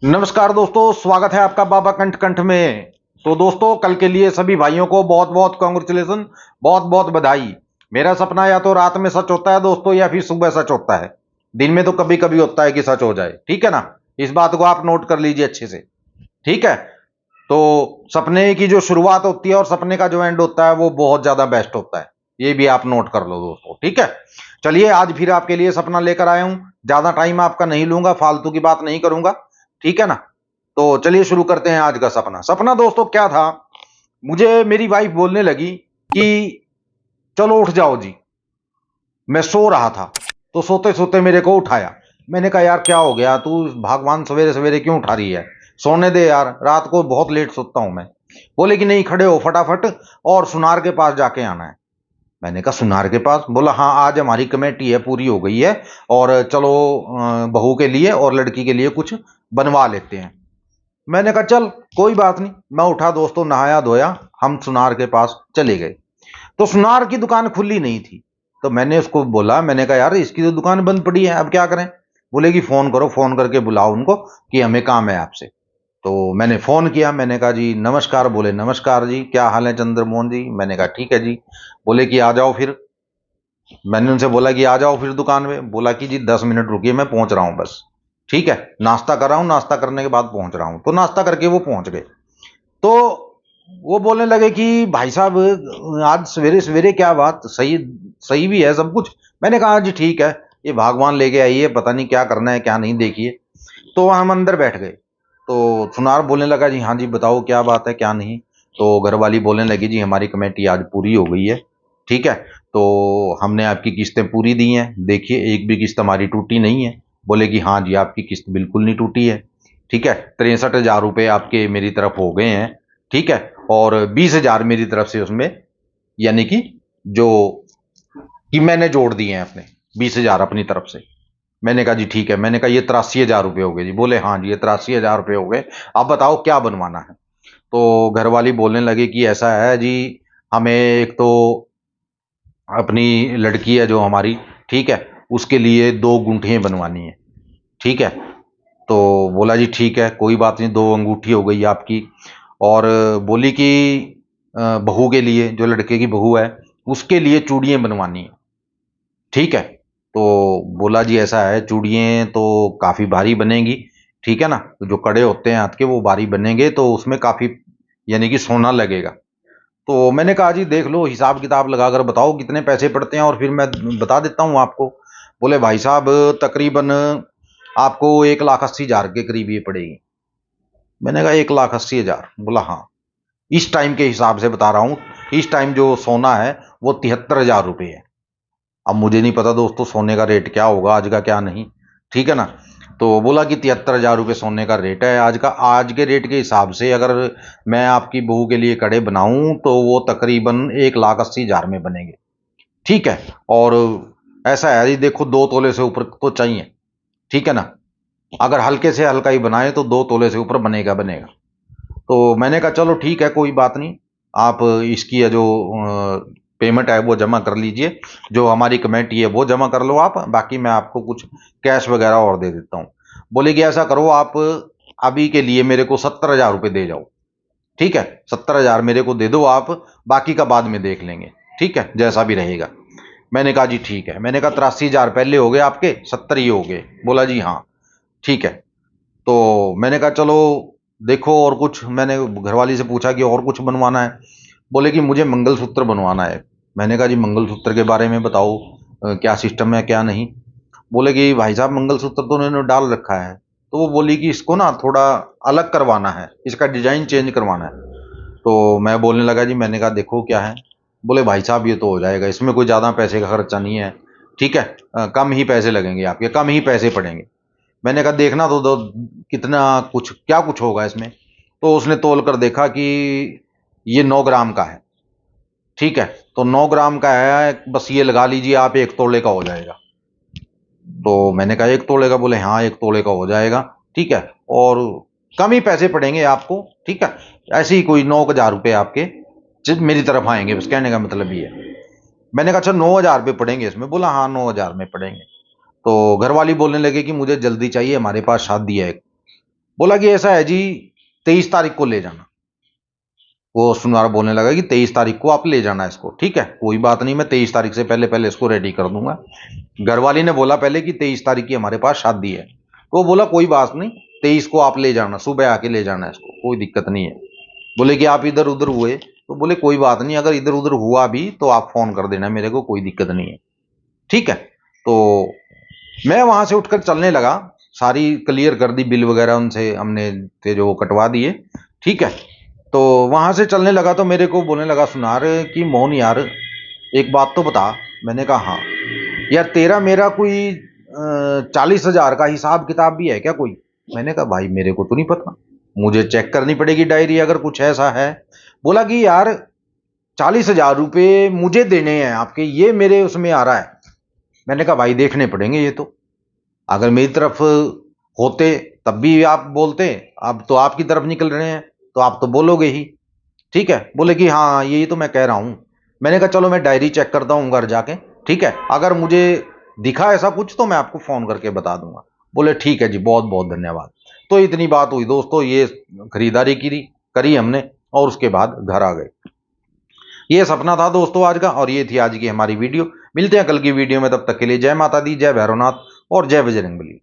नमस्कार दोस्तों, स्वागत है आपका बाबा कंठ कंठ में। तो दोस्तों, कल के लिए सभी भाइयों को बहुत बहुत कांग्रेचुलेशन, बहुत बहुत बधाई। मेरा सपना या तो रात में सच होता है दोस्तों, या फिर सुबह सच होता है। दिन में तो कभी कभी होता है कि सच हो जाए, ठीक है ना। इस बात को आप नोट कर लीजिए अच्छे से, ठीक है। तो सपने की जो शुरुआत होती है और सपने का जो एंड होता है वो बहुत ज्यादा बेस्ट होता है। ये भी आप नोट कर लो दोस्तों, ठीक है। चलिए, आज फिर आपके लिए सपना लेकर आया हूं। ज्यादा टाइम आपका नहीं लूंगा, फालतू की बात नहीं करूंगा, ठीक है ना। तो चलिए शुरू करते हैं आज का सपना। सपना दोस्तों क्या था, मुझे मेरी वाइफ बोलने लगी कि चलो उठ जाओ जी। मैं सो रहा था, तो सोते सोते मेरे को उठाया। मैंने कहा यार क्या हो गया, तू भगवान सवेरे सवेरे क्यों उठा रही है, सोने दे यार, रात को बहुत लेट सोता हूं मैं। बोले कि नहीं, खड़े हो फटाफट और सुनार के पास जाके आना है। मैंने कहा सुनार के पास? बोला हाँ, आज हमारी कमेटी है, पूरी हो गई है, और चलो बहू के लिए और लड़की के लिए कुछ बनवा लेते हैं। मैंने कहा चल कोई बात नहीं। मैं उठा दोस्तों, नहाया धोया, हम सुनार के पास चले गए। तो सुनार की दुकान खुली नहीं थी। तो मैंने उसको बोला, मैंने कहा यार इसकी तो दुकान बंद पड़ी है, अब क्या करें। बोले कि फोन करो, फोन करके बुलाओ उनको कि हमें काम है आपसे। तो मैंने फोन किया, मैंने कहा जी नमस्कार। बोले नमस्कार जी, क्या हाल है चंद्रमोहन जी। मैंने कहा ठीक है जी। बोले कि आ जाओ फिर। मैंने उनसे बोला कि आ जाओ फिर दुकान में। बोला कि जी 10 मिनट रुकिए, मैं पहुंच रहा हूं बस। ठीक है, नाश्ता कर रहा हूं, नाश्ता करने के बाद पहुंच रहा हूं। तो नाश्ता करके वो पहुंच गए। तो वो बोलने लगे कि भाई साहब, आज सवेरे सवेरे क्या बात, सही सही भी है सब कुछ। मैंने कहा जी ठीक है, ये भगवान लेके आई है, पता नहीं क्या करना है क्या नहीं, देखिए। तो हम अंदर बैठ गए। तो सुनार बोलने लगा जी हाँ जी बताओ क्या बात है क्या नहीं। तो घरवाली बोलने लगी जी हमारी कमेटी आज पूरी हो गई है, ठीक है। तो हमने आपकी किस्तें पूरी दी हैं, देखिए एक भी किस्त हमारी टूटी नहीं है। बोले कि हाँ जी आपकी किस्त बिल्कुल नहीं टूटी है, ठीक है। 63,000 रुपये आपके मेरी तरफ हो गए हैं, ठीक है। और 20,000 मेरी तरफ से उसमें, यानी कि जो कि मैंने जोड़ दिए हैं अपने 20,000 अपनी तरफ से। मैंने कहा जी ठीक है। मैंने कहा ये 83,000 रुपये हो गए जी। बोले हाँ जी ये 83,000 रुपये हो गए, अब बताओ क्या बनवाना है। तो घरवाली बोलने लगी कि ऐसा है जी, हमें एक तो अपनी लड़की है जो हमारी, ठीक है, उसके लिए 2 गुंठियां बनवानी है, ठीक है। तो बोला जी ठीक है कोई बात नहीं, 2 अंगूठी हो गई आपकी। और बोली कि बहू के लिए, जो लड़के की बहू है, उसके लिए चूड़ियां बनवानी है, ठीक है। तो बोला जी ऐसा है, चूड़ियां तो काफी भारी बनेगी, ठीक है ना। तो जो कड़े होते हैं हाथ के वो भारी बनेंगे, तो उसमें काफी यानी कि सोना लगेगा। तो मैंने कहा जी देख लो, हिसाब किताब लगाकर बताओ कितने पैसे पड़ते हैं और फिर मैं बता देता हूँ आपको। बोले भाई साहब तकरीबन आपको 1,80,000 के करीब ये पड़ेगी। मैंने कहा 1,80,000? बोला हाँ, इस टाइम के हिसाब से बता रहा हूँ। इस टाइम जो सोना है वो 73,000 रुपये है। अब मुझे नहीं पता दोस्तों सोने का रेट क्या होगा आज का, क्या नहीं, ठीक है ना। तो बोला कि 73,000 रुपये सोने का रेट है आज का। आज के रेट के हिसाब से अगर मैं आपकी बहू के लिए कड़े बनाऊं तो वो तकरीबन 1,80,000 में बनेंगे, ठीक है। और ऐसा है जी, देखो 2 तोले से ऊपर तो चाहिए, ठीक है ना। अगर हल्के से हल्का ही बनाए तो 2 तोले से ऊपर बनेगा बनेगा। तो मैंने कहा चलो ठीक है कोई बात नहीं, आप इसकी जो पेमेंट है वो जमा कर लीजिए, जो हमारी कमेटी है वो जमा कर लो आप, बाकी मैं आपको कुछ कैश वगैरह और दे देता हूँ। बोले कि ऐसा करो आप अभी के लिए मेरे को 70,000 रुपये दे जाओ, ठीक है। 70,000 मेरे को दे दो आप, बाकी का बाद में देख लेंगे, ठीक है, जैसा भी रहेगा। मैंने कहा जी ठीक है। मैंने कहा 83,000 पहले हो गए आपके, 70 ही हो गए। बोला जी हाँ ठीक है। तो मैंने कहा चलो देखो और कुछ, मैंने घरवाली से पूछा कि और कुछ बनवाना है। बोले कि मुझे मंगलसूत्र बनवाना है। मैंने कहा जी मंगलसूत्र के बारे में बताओ, क्या सिस्टम है क्या नहीं। बोले कि भाई साहब मंगलसूत्र तो उन्होंने डाल रखा है। तो वो बोली कि इसको ना थोड़ा अलग करवाना है, इसका डिजाइन चेंज करवाना है। तो मैं बोलने लगा जी, मैंने कहा देखो क्या है। बोले भाई साहब ये तो हो जाएगा, इसमें कोई ज़्यादा पैसे का खर्चा नहीं है, ठीक है। कम ही पैसे लगेंगे आपके, कम ही पैसे पड़ेंगे। मैंने कहा देखना तो दो कितना कुछ क्या कुछ होगा इसमें। तो उसने तोल कर देखा कि ये 9 ग्राम का है, ठीक है। तो 9 ग्राम का है, बस ये लगा लीजिए आप 1 तोले का हो जाएगा। तो मैंने कहा 1 तोले का? बोले हाँ 1 तोले का हो जाएगा, ठीक है। और कम ही पैसे पड़ेंगे आपको, ठीक है। ऐसे ही कोई 9,000 रुपये आपके मेरी तरफ आएंगे, बस कहने का मतलब ये है। मैंने कहा अच्छा 9,000 रुपये पड़ेंगे इसमें? बोला हाँ 9,000 में पड़ेंगे। तो घर वाली बोलने लगे कि मुझे जल्दी चाहिए, हमारे पास शादी है, बोला कि ऐसा है जी, 23 तारीख को ले जाना। वो सुनार बोलने लगा कि 23 तारीख को आप ले जाना इसको। ठीक है, कोई बात नहीं, मैं 23 तारीख से पहले पहले इसको रेडी कर दूंगा। घरवाली ने बोला पहले कि 23 तारीख की हमारे पास शादी है, तो वो बोला कोई बात नहीं, 23 को आप ले जाना, सुबह आके ले जाना इसको, कोई दिक्कत नहीं है। बोले कि आप इधर उधर हुए, तो बोले कोई बात नहीं, अगर इधर उधर हुआ भी तो आप फोन कर देना मेरे को, कोई दिक्कत नहीं है। ठीक है, तो मैं वहां से उठकर चलने लगा, सारी क्लियर कर दी, बिल वगैरह उनसे हमने थे जो कटवा दिए। ठीक है, तो वहां से चलने लगा तो मेरे को बोलने लगा सुनार कि मोहन यार एक बात तो बता। मैंने कहा हाँ। यार तेरा मेरा कोई 40,000 का हिसाब किताब भी है क्या कोई? मैंने कहा भाई मेरे को तो नहीं पता, मुझे चेक करनी पड़ेगी डायरी अगर कुछ ऐसा है। बोला कि यार 40,000 रुपये मुझे देने हैं आपके, ये मेरे उसमें आ रहा है। मैंने कहा भाई देखने पड़ेंगे ये तो, अगर मेरी तरफ होते तब भी आप बोलते, अब तो आपकी तरफ निकल रहे हैं तो आप तो बोलोगे ही। ठीक है, बोले कि हाँ यही तो मैं कह रहा हूं। मैंने कहा चलो मैं डायरी चेक करता हूं घर जाके, ठीक है, अगर मुझे दिखा ऐसा कुछ तो मैं आपको फोन करके बता दूंगा। बोले ठीक है जी, बहुत बहुत धन्यवाद। तो इतनी बात हुई दोस्तों, ये खरीदारी करी हमने और उसके बाद घर आ गए। ये सपना था दोस्तों आज का, और ये थी आज की हमारी वीडियो। मिलते हैं कल की वीडियो में, तब तक के लिए जय माता दी, जय भैरवनाथ और जय बजरंगबली।